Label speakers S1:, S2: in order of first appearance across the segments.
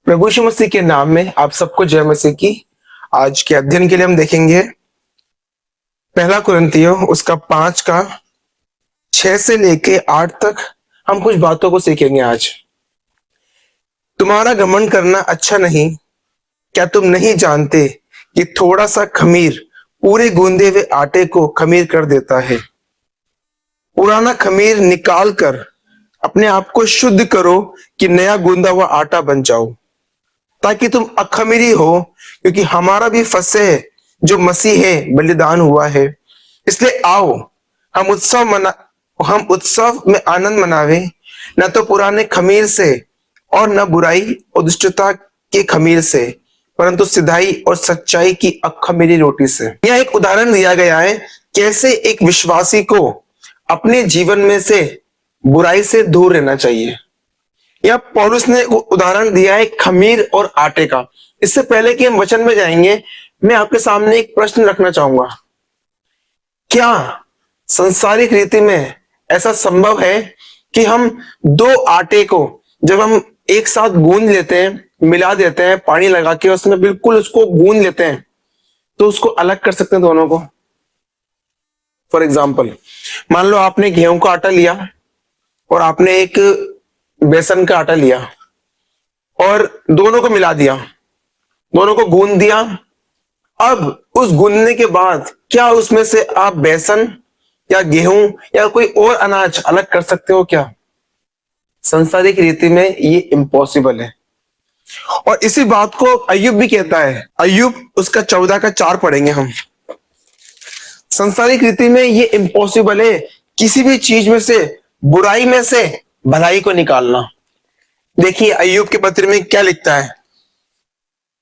S1: प्रभु यीशु मसीह के नाम में आप सबको जय मसीह की। आज के अध्ययन के लिए हम देखेंगे पहला कुरिन्थियों उसका 5 का 6 से लेके 8 तक। हम कुछ बातों को सीखेंगे आज। तुम्हारा घमंड करना अच्छा नहीं। क्या तुम नहीं जानते कि थोड़ा सा खमीर पूरे गूंदे हुए आटे को खमीर कर देता है। पुराना खमीर निकाल कर अपने आप को शुद्ध करो कि नया गूंदा हुआ आटा बन जाओ, ताकि तुम अखमीरी हो, क्योंकि हमारा भी फसह जो मसीह है बलिदान हुआ है। इसलिए आओ हम उत्सव में आनंद मनावे, न तो पुराने खमीर से और न बुराई और दुष्टता के खमीर से, परंतु सिधाई और सच्चाई की अखमीरी रोटी से। यह एक उदाहरण दिया गया है कैसे एक विश्वासी को अपने जीवन में से बुराई से दूर रहना चाहिए। यह पौलुस ने उदाहरण दिया है खमीर और आटे का। इससे पहले कि हम वचन में जाएंगे, मैं आपके सामने एक प्रश्न रखना चाहूंगा। क्या संसारिक रीति में ऐसा संभव है कि हम दो आटे को जब हम एक साथ गूंद लेते हैं, मिला देते हैं पानी लगा के, उसमें बिल्कुल उसको गूंद लेते हैं, तो उसको अलग कर सकते हैं दोनों को? फॉर एग्जाम्पल, मान लो आपने गेहूं का आटा लिया और आपने एक बेसन का आटा लिया और दोनों को मिला दिया, दोनों को गूंद दिया। अब उस गूंदने के बाद क्या उसमें से आप बेसन या गेहूं या कोई और अनाज अलग कर सकते हो क्या? सांसारिक रीति में ये इम्पॉसिबल है। और इसी बात को अय्यूब भी कहता है। अय्यूब उसका 14 का 4 पढ़ेंगे हम। सांसारिक रीति में ये इम्पॉसिबल है किसी भी चीज में से, बुराई में से भलाई को निकालना। देखिए अय्यूब के पत्र में क्या लिखता है।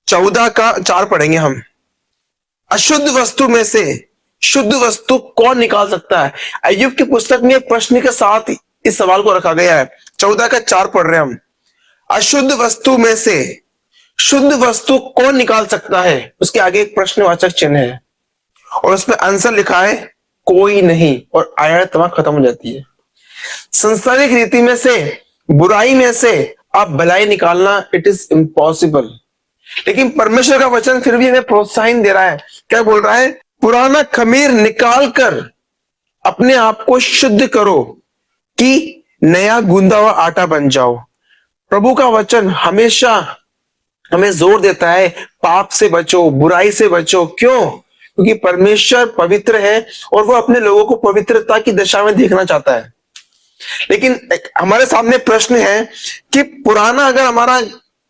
S1: 14 का 4 पढ़ेंगे हम। अशुद्ध वस्तु में से शुद्ध वस्तु कौन निकाल सकता है? अय्यूब की पुस्तक में प्रश्न के साथ इस सवाल को रखा गया है। 14 का 4 पढ़ रहे हैं हम। अशुद्ध वस्तु में से शुद्ध वस्तु कौन निकाल सकता है? उसके आगे एक प्रश्नवाचक चिन्ह है और उसमें आंसर लिखा है कोई नहीं, और आयत वहां खत्म हो जाती है। सांसारिक रीति में से, बुराई में से आप भलाई निकालना, इट इज इम्पॉसिबल। लेकिन परमेश्वर का वचन फिर भी हमें प्रोत्साहन दे रहा है। क्या बोल रहा है? पुराना खमीर निकाल कर अपने आप को शुद्ध करो कि नया गूंदा हुआ आटा बन जाओ। प्रभु का वचन हमेशा हमें जोर देता है पाप से बचो, बुराई से बचो। क्यों? क्योंकि परमेश्वर पवित्र है और वो अपने लोगों को पवित्रता की दिशा में देखना चाहता है। लेकिन हमारे सामने प्रश्न है कि पुराना अगर हमारा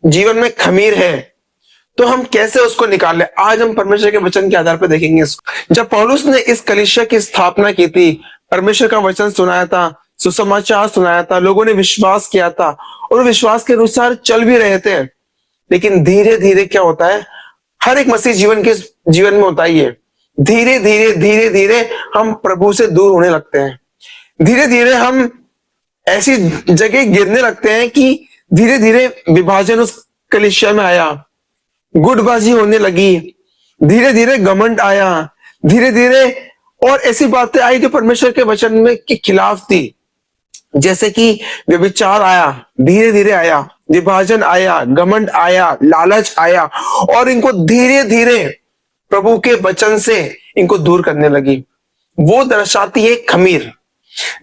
S1: जीवन में खमीर है तो हम कैसे उसको निकाल ले। आज हम परमेश्वर के वचन के आधार पर देखेंगे इसको। जब पौलुस ने इस कलीसिया की स्थापना की थी, परमेश्वर का वचन सुनाया था, सुसमाचार सुनाया था, लोगों ने विश्वास किया था और विश्वास के अनुसार चल भी रहे थे। लेकिन धीरे धीरे क्या होता है, हर एक मसीह जीवन में होता ही है, धीरे धीरे हम प्रभु से दूर होने लगते हैं। धीरे धीरे हम ऐसी जगह गिरने लगते हैं कि धीरे धीरे विभाजन उस कलीसिया में आया, गुटबाजी होने लगी, धीरे धीरे घमंड आया, धीरे धीरे और ऐसी बातें आई जो परमेश्वर के वचन में के खिलाफ थी। जैसे कि व्यभिचार आया, धीरे धीरे आया, विभाजन आया, घमंड आया, लालच आया, और इनको धीरे धीरे प्रभु के वचन से इनको दूर करने लगी। वो दर्शाती है खमीर।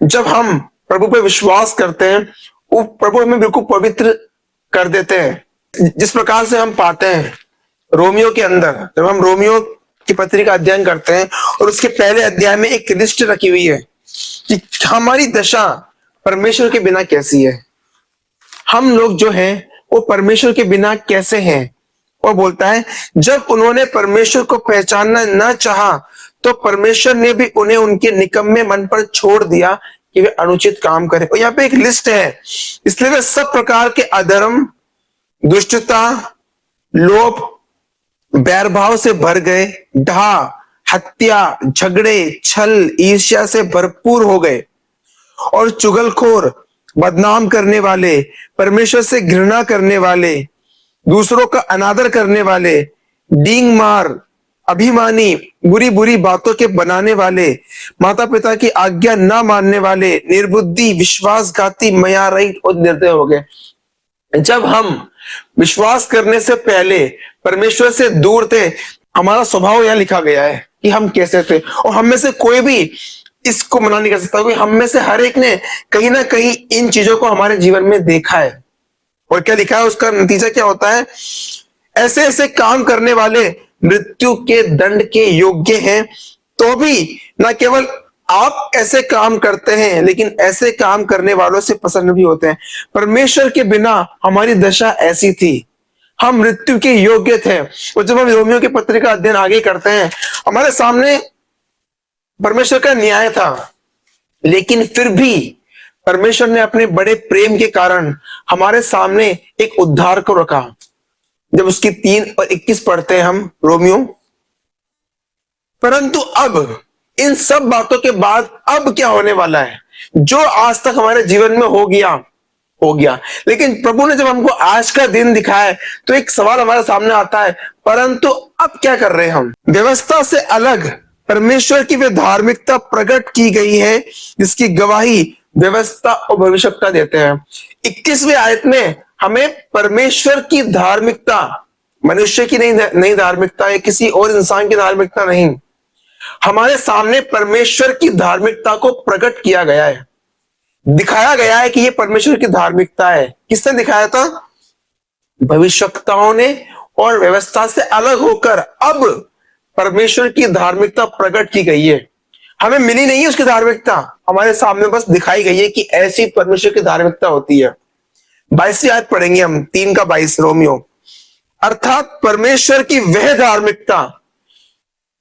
S1: जब हम प्रभु पे विश्वास करते हैं, वो प्रभु हमें बिल्कुल पवित्र कर देते हैं। जिस प्रकार से हम पाते हैं रोमियो के अंदर, जब हम रोमियो की पत्री का अध्ययन करते हैं और उसके पहले अध्याय में एक लिस्ट रखी हुई है कि हमारी दशा परमेश्वर के बिना कैसी है। हम लोग जो हैं वो परमेश्वर के बिना कैसे हैं। वो बोलता है जब उन्होंने परमेश्वर को पहचानना न चाहा तो परमेश्वर ने भी उन्हें उनके निकम्मे मन पर छोड़ दिया कि वे अनुचित काम करें। और यहाँ पे एक लिस्ट है। इसलिए वे सब प्रकार के अधर्म, दुष्टता, लोभ, बैरभाव से भर गए, डाह, हत्या, झगड़े, छल, ईर्ष्या से भरपूर हो गए और चुगलखोर, बदनाम करने वाले, परमेश्वर से घृणा करने वाले, दूसरों का अनादर करने वाले, डींग मार, अभिमानी, बुरी बुरी बातों के बनाने वाले, माता पिता की आज्ञा ना मानने वाले, निर्बुद्धि, विश्वासघाती, मयारहित और निर्दय हो गए। जब हम विश्वास करने से पहले परमेश्वर से दूर थे, हमारा स्वभाव यह लिखा गया है कि हम कैसे थे, और हम में से कोई भी इसको मना नहीं कर सकता, क्योंकि हम में से हर एक ने कहीं ना कहीं इन चीजों को हमारे जीवन में देखा है। और क्या लिखा है, उसका नतीजा क्या होता है, ऐसे ऐसे काम करने वाले मृत्यु के दंड के योग्य हैं। तो भी न केवल आप ऐसे काम करते हैं, लेकिन ऐसे काम करने वालों से प्रसन्न भी होते हैं। परमेश्वर के बिना हमारी दशा ऐसी थी, हम मृत्यु के योग्य थे। और जब हम रोमियो की पत्री का अध्ययन आगे करते हैं, हमारे सामने परमेश्वर का न्याय था, लेकिन फिर भी परमेश्वर ने अपने बड़े प्रेम के कारण हमारे सामने एक उद्धार को रखा। जब उसकी 3 और 21 पढ़ते हैं हम रोमियो, परंतु अब इन सब बातों के बाद अब क्या होने वाला है, जो आज तक हमारे जीवन में हो गया। लेकिन प्रभु ने जब हमको आज का दिन दिखाया, तो एक सवाल हमारे सामने आता है, परंतु अब क्या कर रहे हैं हम। व्यवस्था से अलग परमेश्वर की वे धार्मिकता प्रकट की गई है, जिसकी गवाही व्यवस्था और भविष्यवक्ता देते हैं। 21वीं आयत में हमें परमेश्वर की धार्मिकता, मनुष्य की नहीं धार्मिकता है, किसी और इंसान की धार्मिकता नहीं, हमारे सामने परमेश्वर की धार्मिकता को प्रकट किया गया है, दिखाया गया है कि ये परमेश्वर की धार्मिकता है। किसने दिखाया था? भविष्यवक्ताओं ने। और व्यवस्था से अलग होकर अब परमेश्वर की धार्मिकता प्रकट की गई है। हमें मिली नहीं है उसकी धार्मिकता, हमारे सामने बस दिखाई गई है कि ऐसी परमेश्वर की धार्मिकता होती है। 22वीं आयत पढ़ेंगे हम, 3:22 रोमियो। अर्थात परमेश्वर की वह धार्मिकता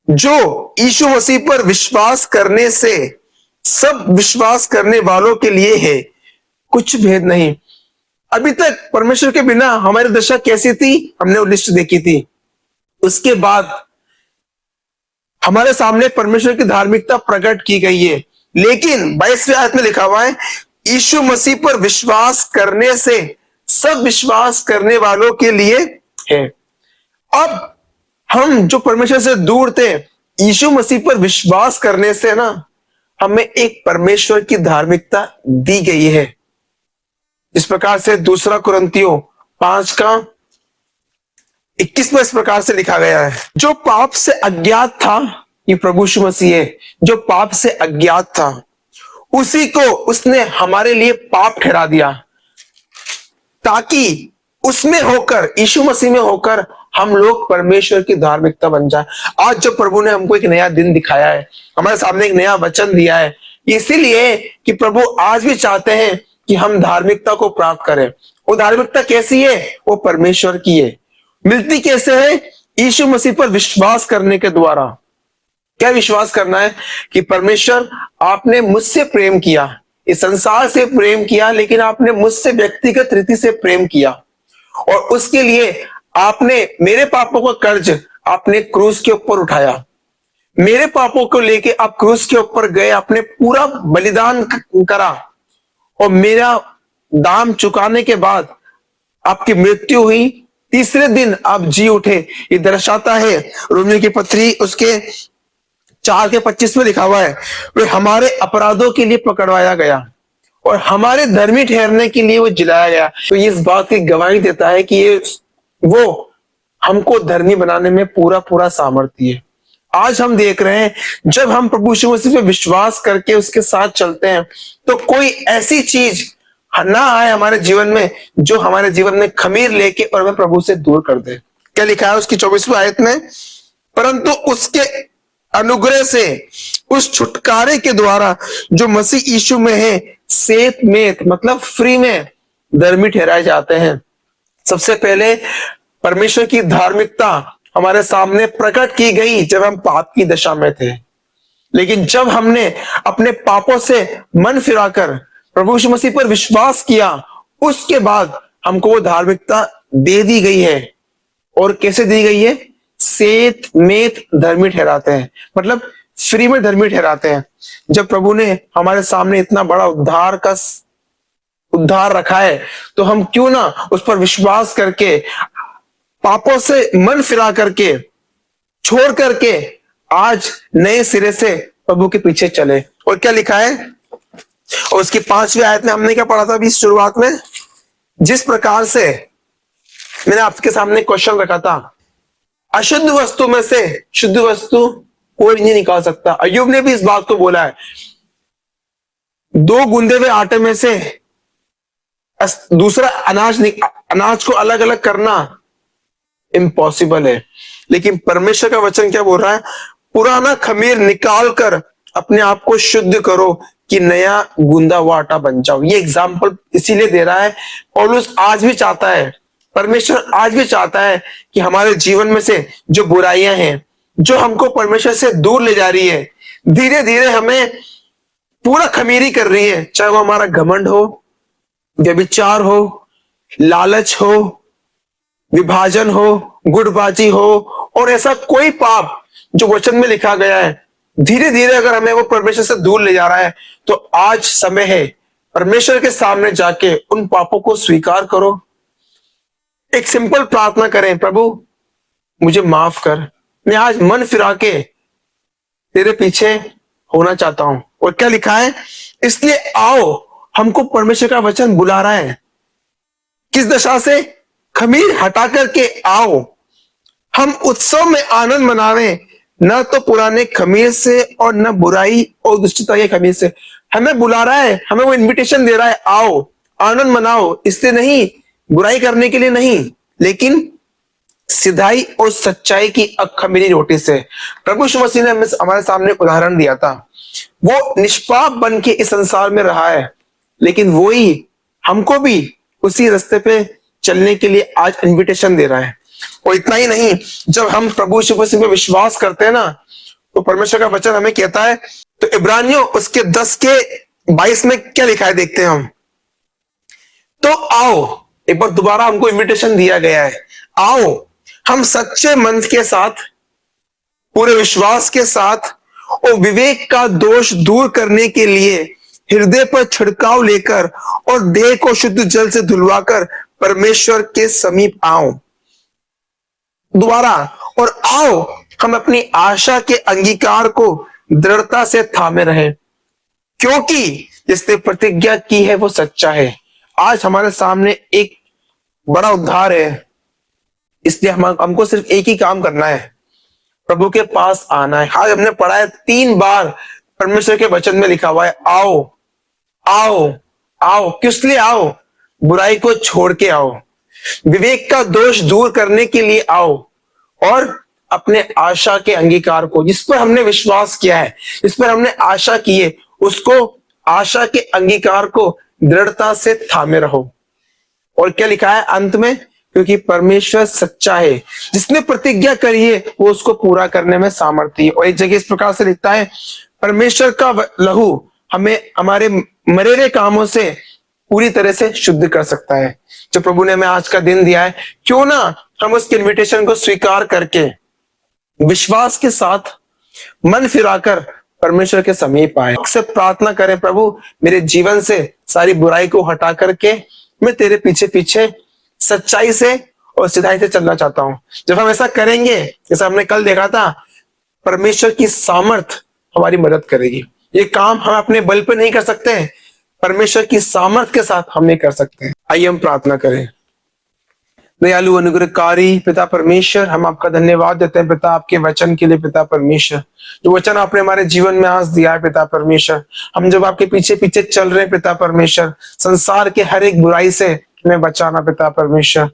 S1: जो यीशु मसीह पर विश्वास करने से सब विश्वास करने वालों के लिए है, कुछ भेद नहीं। अभी तक परमेश्वर के बिना हमारी दशा कैसी थी, हमने वो लिस्ट देखी थी। उसके बाद हमारे सामने परमेश्वर की धार्मिकता प्रकट की गई है, लेकिन 22वीं आयत में लिखा हुआ है, यीशु मसीह पर विश्वास करने से सब विश्वास करने वालों के लिए है। अब हम जो परमेश्वर से दूर थे, यीशु मसीह पर विश्वास करने से ना हमें एक परमेश्वर की धार्मिकता दी गई है। इस प्रकार से 2 कुरिन्थियों 5:21 में इस प्रकार से लिखा गया है, जो पाप से अज्ञात था, ये प्रभु यीशु मसीह है, जो पाप से अज्ञात था उसी को उसने हमारे लिए पाप ठहरा दिया, ताकि उसमें होकर, यीशु मसीह में होकर हम लोग परमेश्वर की धार्मिकता बन जाए। आज जब प्रभु ने हमको एक नया दिन दिखाया है, हमारे सामने एक नया वचन दिया है, इसीलिए कि प्रभु आज भी चाहते हैं कि हम धार्मिकता को प्राप्त करें। वो धार्मिकता कैसी है? वो परमेश्वर की है। मिलती कैसे है? यीशु मसीह पर विश्वास करने के द्वारा। क्या विश्वास करना है? कि परमेश्वर, आपने मुझसे प्रेम किया, इस संसार से प्रेम किया, लेकिन आपने मुझसे व्यक्तिगत रीति से प्रेम किया, और उसके लिए आपने मेरे पापों का कर्ज आपने क्रूस के ऊपर उठाया। मेरे पापों को लेके आप क्रूस के ऊपर गए, आपने पूरा बलिदान करा, और मेरा दाम चुकाने के बाद आपकी मृत्यु हुई, तीसरे दिन आप जी उठे। ये दर्शाता है, रोमियो की पत्री उसके 4:25 में लिखा हुआ है, वे हमारे अपराधों के लिए पकड़वाया गया और हमारे धर्मी ठहरने के लिए वो जिलाया गया। तो ये इस बात की गवाही देता है कि ये वो हमको धर्मी बनाने में पूरा सामर्थ्य है। आज हम देख रहे हैं, जब हम प्रभु यीशु मसीह पे विश्वास करके उसके साथ चलते हैं, तो कोई ऐसी चीज ना आए हमारे जीवन में जो हमारे जीवन में खमीर लेके और हमें प्रभु से दूर कर दे। क्या लिखा है उसकी 24वीं आयत में? परंतु उसके अनुग्रह से, उस छुटकारे के द्वारा जो मसीह यीशु में है, सेत मेत मतलब फ्री में धर्मी ठहराए जाते हैं। सबसे पहले परमेश्वर की धार्मिकता हमारे सामने प्रकट की गई जब हम पाप की दशा में थे, लेकिन जब हमने अपने पापों से मन फिराकर प्रभु यीशु मसीह पर विश्वास किया, उसके बाद हमको वो धार्मिकता दे दी गई है। और कैसे दी गई है? सेत मेत धर्मी ठहराते हैं, मतलब फ्री में धर्मी ठहराते हैं। जब प्रभु ने हमारे सामने इतना बड़ा उद्धार रखा है, तो हम क्यों ना उस पर विश्वास करके, पापों से मन फिरा करके, छोड़ करके आज नए सिरे से प्रभु के पीछे चले। और क्या लिखा है? और उसकी 5वीं आयत में हमने क्या पढ़ा था अभी शुरुआत में? जिस प्रकार से मैंने आपके सामने क्वेश्चन रखा था, अशुद्ध वस्तु में से शुद्ध वस्तु कोई नहीं निकाल सकता। अय्यूब ने भी इस बात को बोला है, दो गूंदे हुए आटे में से दूसरा अनाज को अलग अलग करना इम्पॉसिबल है। लेकिन परमेश्वर का वचन क्या बोल रहा है, पुराना खमीर निकाल कर अपने आप को शुद्ध करो कि नया गूंदा हुआ आटा बन जाओ। ये एग्जाम्पल इसीलिए दे रहा है, पौलुस आज भी चाहता है, परमेश्वर आज भी चाहता है कि हमारे जीवन में से जो बुराइयां हैं, जो हमको परमेश्वर से दूर ले जा रही है, धीरे धीरे हमें पूरा खमीरी कर रही है, चाहे वो हमारा घमंड हो, व्यभिचार हो, लालच हो, विभाजन हो, गुटबाजी हो, और ऐसा कोई पाप जो वचन में लिखा गया है, धीरे धीरे अगर हमें वो परमेश्वर से दूर ले जा रहा है, तो आज समय है परमेश्वर के सामने जाके उन पापों को स्वीकार करो। एक सिंपल प्रार्थना करें, प्रभु मुझे माफ कर, मैं आज मन फिरा के तेरे पीछे होना चाहता हूं। और क्या लिखा है, इसलिए आओ, हमको परमेश्वर का वचन बुला रहा है। किस दशा से, खमीर हटा करके आओ, हम उत्सव में आनंद मनावे, न तो पुराने खमीर से और न बुराई और दुष्टता के खमीर से। हमें बुला रहा है, हमें वो इनविटेशन दे रहा है, आओ आनंद मनाओ, इसलिए नहीं, बुराई करने के लिए नहीं, लेकिन सिधाई और सच्चाई की अखमीरी रोटी से। प्रभु यीशु मसीह ने हमारे सामने उदाहरण दिया था, वो निष्पाप बन के इस संसार में रहा है, लेकिन वो ही हमको भी उसी रास्ते पे चलने के लिए आज इनविटेशन दे रहा है। और इतना ही नहीं, जब हम प्रभु यीशु मसीह पे विश्वास करते हैं ना, तो परमेश्वर का वचन हमें कहता है, तो इब्रानियों उसके 10 के 22 में क्या लिखा है देखते हैं हम। तो आओ, एक बार दोबारा हमको इनविटेशन दिया गया है, आओ हम सच्चे मन के साथ, पूरे विश्वास के साथ और विवेक का दोष दूर करने के लिए हृदय पर छिड़काव लेकर और देह को शुद्ध जल से धुलवाकर परमेश्वर के समीप आओ। दोबारा, और आओ हम अपनी आशा के अंगीकार को दृढ़ता से थामे रहें, क्योंकि जिसने प्रतिज्ञा की है वो सच्चा है। आज हमारे सामने एक बड़ा उद्धार है, इसलिए हमको सिर्फ एक ही काम करना है, प्रभु के पास आना है। आज हमने पढ़ा है 3 बार परमेश्वर के वचन में लिखा हुआ है, आओ आओ आओ। किस लिए आओ, बुराई को छोड़ के आओ, विवेक का दोष दूर करने के लिए आओ, और अपने आशा के अंगीकार को, जिस पर हमने विश्वास किया है, जिस पर हमने आशा की है, उसको, आशा के अंगीकार को दृढ़ता से थामे रहो। और क्या लिखा है अंत में, क्योंकि परमेश्वर सच्चा है, जिसने प्रतिज्ञा करी है वो उसको पूरा करने में सामर्थ्य है। और एक जगह इस प्रकार से लिखता है, परमेश्वर का लहू हमें हमारे मरेरे कामों से पूरी तरह से शुद्ध कर सकता है। जो प्रभु ने हमें आज का दिन दिया है, क्यों ना हम उसके इन्विटेशन को स्वीकार करके विश्वास के साथ मन फिराकर परमेश्वर के समीप आए। अक्सर प्रार्थना करें, प्रभु मेरे जीवन से सारी बुराई को हटा करके मैं तेरे पीछे पीछे सच्चाई से और सिधाई से चलना चाहता हूं। जब हम ऐसा करेंगे, जैसा हमने कल देखा था, परमेश्वर की सामर्थ हमारी मदद करेगी। ये काम हम अपने बल पे नहीं कर सकते हैं, परमेश्वर की सामर्थ के साथ हम ये कर सकते हैं। आइए हम प्रार्थना करें। दयालु अनुग्रहकारी पिता परमेश्वर, हम आपका धन्यवाद देते हैं पिता, आपके वचन के लिए पिता परमेश्वर, जो वचन आपने हमारे जीवन में आज दिया है पिता परमेश्वर। हम जब आपके पीछे पीछे चल रहे हैं पिता परमेश्वर, संसार के हर एक बुराई से हमें बचाना पिता परमेश्वर,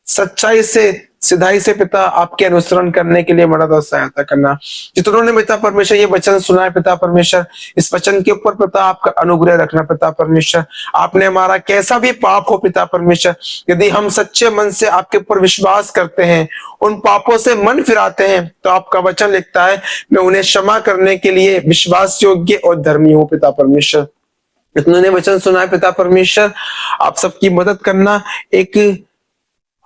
S1: सच्चाई से, सिधाई से पिता आपके अनुसरण करने के लिए मदद और सहायता करना। जितनों ने पिता परमेश्वर ये वचन सुना है पिता परमेश्वर, इस वचन के ऊपर पिता आपका अनुग्रह रखना पिता परमेश्वर। आपने हमारा कैसा भी पाप हो पिता परमेश्वर, यदि हम सच्चे मन से आपके ऊपर विश्वास करते हैं, उन पापों से मन फिराते हैं, तो आपका वचन लिखता है, मैं उन्हें क्षमा करने के लिए विश्वास योग्य और धर्मी हूँ पिता परमेश्वर। जितनों वचन सुना है पिता परमेश्वर, आप सबकी मदद करना, एक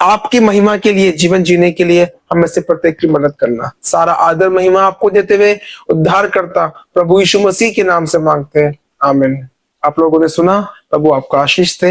S1: आपकी महिमा के लिए जीवन जीने के लिए हम में से प्रत्येक की मदद करना। सारा आदर महिमा आपको देते हुए उद्धार करता प्रभु यीशु मसीह के नाम से मांगते हैं, आमीन। आप लोगों ने सुना, प्रभु आपका आशीष दे।